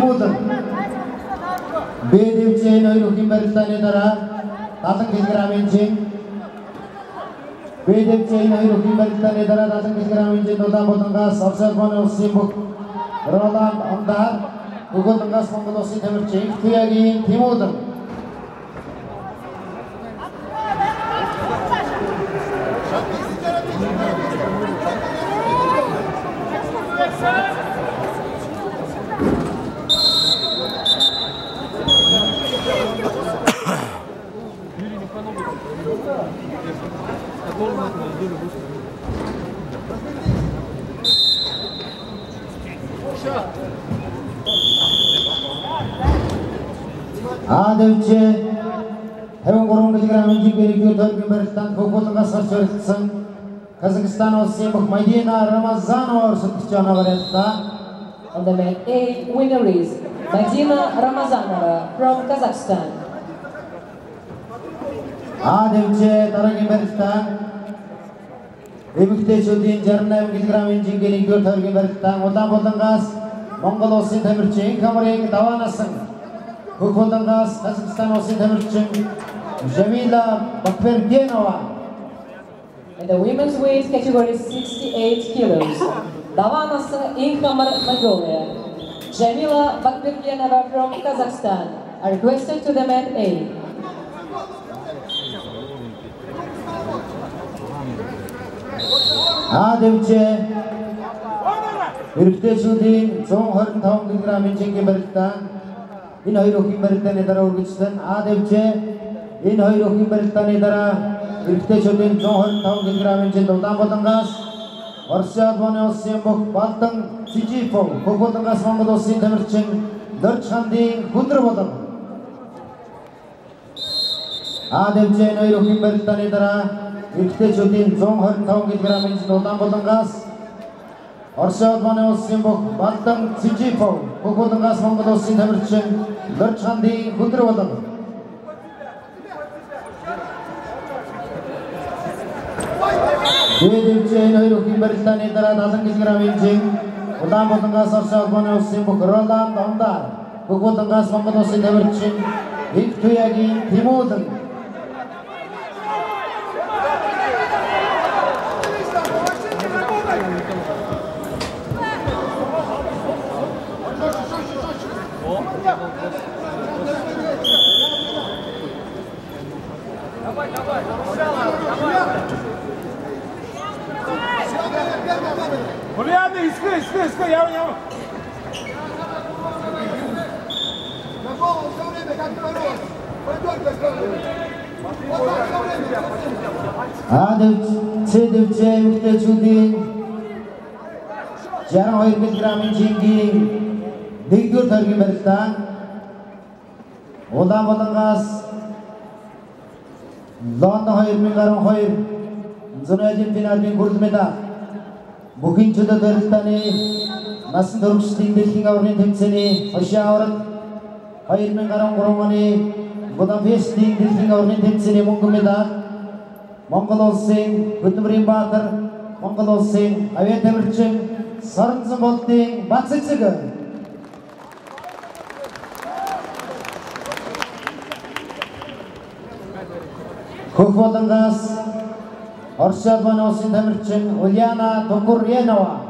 Timudin. B devchi Noy Rukim Beristan edara. Tatang Kisgraminching. B devchi Noy Rukim Beristan edara. Tatang Kisgraminching. Toda Botangas. Offset one of Simbuk. Roland Amdar. Gugotangas Mongodosi Temerching. Tuyagi Timudin. Devche Hewan Gorong Kisgraminching Berikut Beristan Gugotangas Sarchoriksan Kazakhstan और Simbuk Medina Ramazanova और Sukhchana Varetta. On the mat A, winner is Medina Ramazanova from Kazakhstan. Devche Taragi Beristan Ebikte Chudin Jarnam Kisgraminching Berikut Beristan Oda Botangas Mongodosi Temerching Kamaring Dawanasang Gugotangas Kazakhstan और Temerching Jamila Bakvergenova. In the women's weight category 68 kilos, Davanasa Inkhamar Mongolia, Jamila Bakvergenova from Kazakhstan are requested to the mat A. Devche Irkte Chudin Zonghorn Thong Kisgraminching Beristan in Hoyrokim Beristan edara Urgistan. Devche in Hoyrokim Beristan edara Irkte Chudin Zonghorn Thong Kisgraminching Toda Botangas Orshad One Simbuk Baltang Chijifo Gugotangas Mongodosi Temerching Darchandi Kudra Botan. Devche in Hoyrokim Beristan edara Irkte Chudin Zonghorn Thong Kisgraminching Toda Botangas Orshad One Simbuk Baltang Chijifo Gugotangas Mongodosi Temerching Darchandi Kudra Botan. Devche Noy Rukim Beristan edara Tatang Kisgraminching Oda Botangas Orshad One Simbuk Roland Amdar Gugotangas Mongodosi Temerching Tuyagi Timudin. Devche Irkte Chudin Jarang Hoyr Kisgraminching Digyur Thargi Beristan Oda Botangas Londa Hoyr Mingarong Hoyr Zunajin Pinarjin Gurdmeda Bukin Chuda Beristani Nasin Durksting Diking Aurin Timseni Hoshaurat Hoyr Mingarong Goromani Budapesting Diking Aurin Timseni Mungumeda Mongol Singh, Gutmrim Bakar, Mongol Singh, Avia Temerching, Saran Sambolting, Batsitsiga. Kukwatangas, Orshad One Temerching, Uliana Tokuryenova.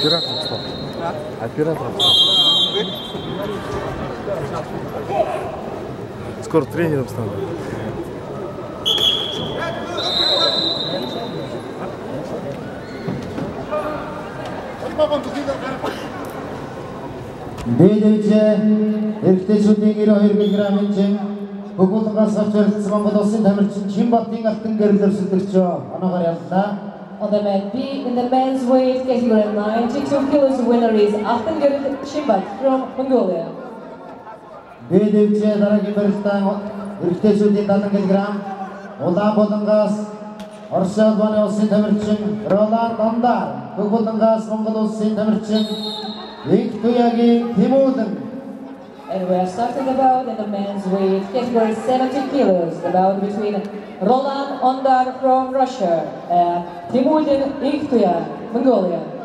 Оператором стал. Оператором стал. Скоро тренером стану. Бедевиче, эрхтэй шүдийн 92 кг-ийн чин Бүгүүлгээс гарч Монгол улсын тамирчин Чинбаттын алтан гэрэлээр сүлдэгч оногоор яллаа. On the man B, in the men's weight category 92 kilos, winner is Ahtangeril Chimbat from Mongolia. Бедевиче дараагийн барилтаа эрхтэй шүдийн 70 кг улаан болонгоос Орос улбаны улсын тамирчин Роланд Ондар, Бүгүүлгээс Монгол улсын тамирчин Викториягийн Тимүүдэн. And we are starting the bout in the men's weight category 70 kilos, the bout between Roland Ondar from Russia and Timudin Ikhtuya, Mongolia.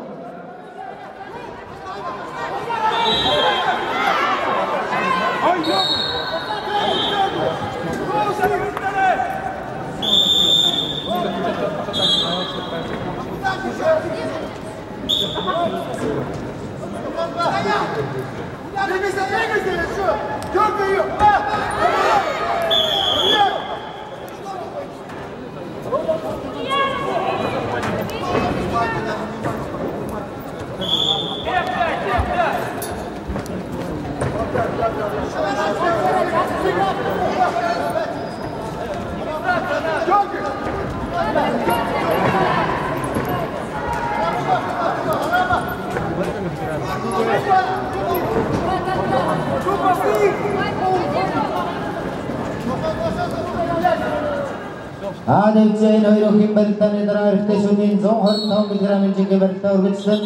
Адевчэн хоёрын барилтааны дараа эрхтэй шүдийн 125 кг-ийн жинхэнэ барилтаа үргэлжлэн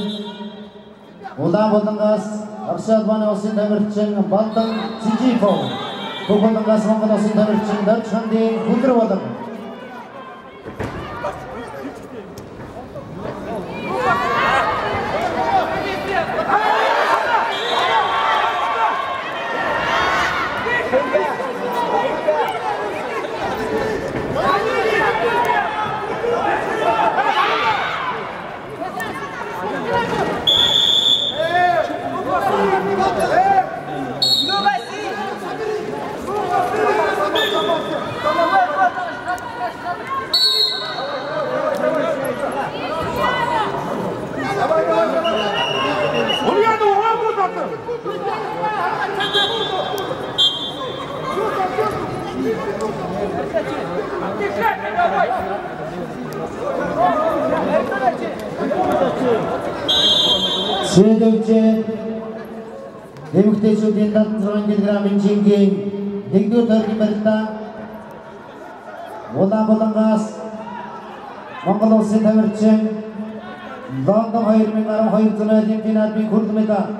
улаан болонгоос Орос улбаны улсын тамирчин Балдан Цижипов, Бүгүүлгээс Монгол улсын тамирчин Дорчхандын хүндрэ болон Шэдэвчэ эмэгтэй шүдийн 76 кг-ийн жинхэнэ нэгдүгээр төргийн барилтаа улаан болонгоос Монгол улсын тамирчин Лондон 2012 зуны финалын хүрд медаль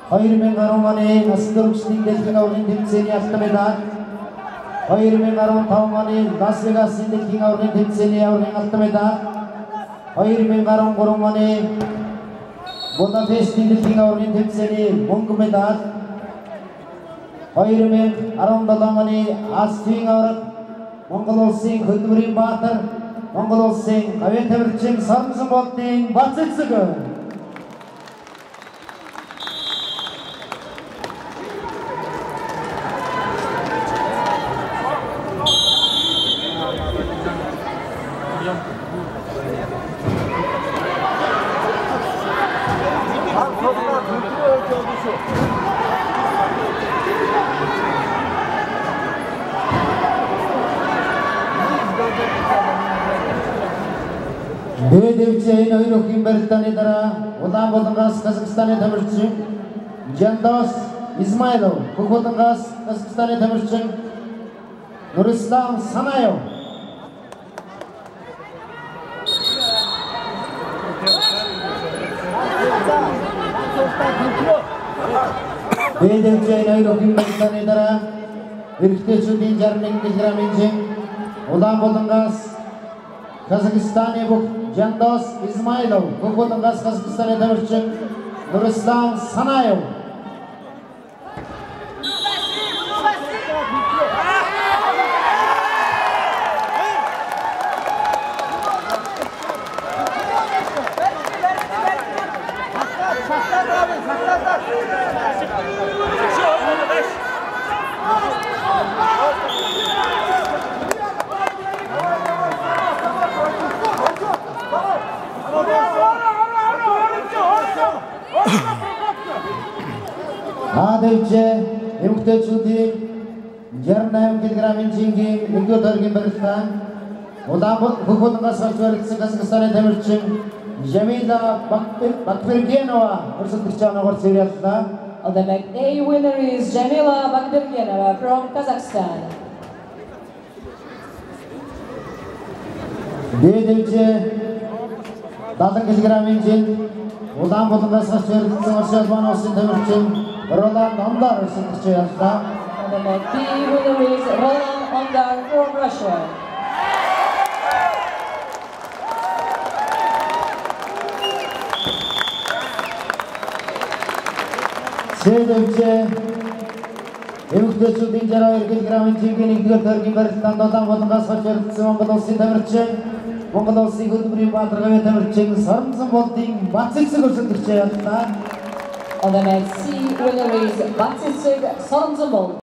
2010 оны насан туршийн дэлхийн аваргын тэмцээний алтан медаль 2015 оны Лас Вегасын дэлхийн аваргын тэмцээний аваргын алтан медаль 2013 оны Будапештийн дэлхийн аваргын тэмцээний мөнгөн медаль 2017 оны Астын аварга Монгол улсын хөдөлмөрийн баатар Монгол улсын гавьяа тамирчин Соронсон болтын бац эцэг. Бедевиче хоёрын барилтааны дараа улаан болонгоос Казахстаны тамирчин Жандос Исмайлов, Бүгүүлгээс Казахстаны тамирчин Нурислам Санаев. Бедевиче хоёрын барилтааны дараа эрхтэй шүдийн 61 кг-ийн жин улаан болонгоос Казахстаны Жандос Исмайлов, Бүгүүлгээс Казахстаны тамирчин Нурислам Санаев. дэвчээ эмэгтэйчүүдийн 68 кг-ийн жингийн нэгдүгээр төргийн барилдаан Улаанбаатар хөхөлнгээс гарч баригдсан Казахстаны тамирчин Jamila Bakbirgenova өрсөлдөгч оноогоор цэвэрлэлээ. The Mag A winner is Jamila Bakbirgenova from Kazakhstan. Дэвчээ 70 кг-ийн жин Улаанбаатараас гарч баригдсан Орсын улсын тамирчин Roland Ondar өрсөлдөгч яллаа. The Mag B winner is Roland Ondar from Russia. Дэвчээ эмэгтэйчүүдийн 62 кг-ийн жингийн нэгдүгээр төргийн барилдаанд Улаанбаатараас гарч баригдсан Монгол улсын тамирчин Монгол улсын хөдөлмөрийн Баатаргавь тамирчин Соромзон болдын Бацэцэг өрсөлдөгч яллаа. The Mag C winner is Bacitsig Soronzonbol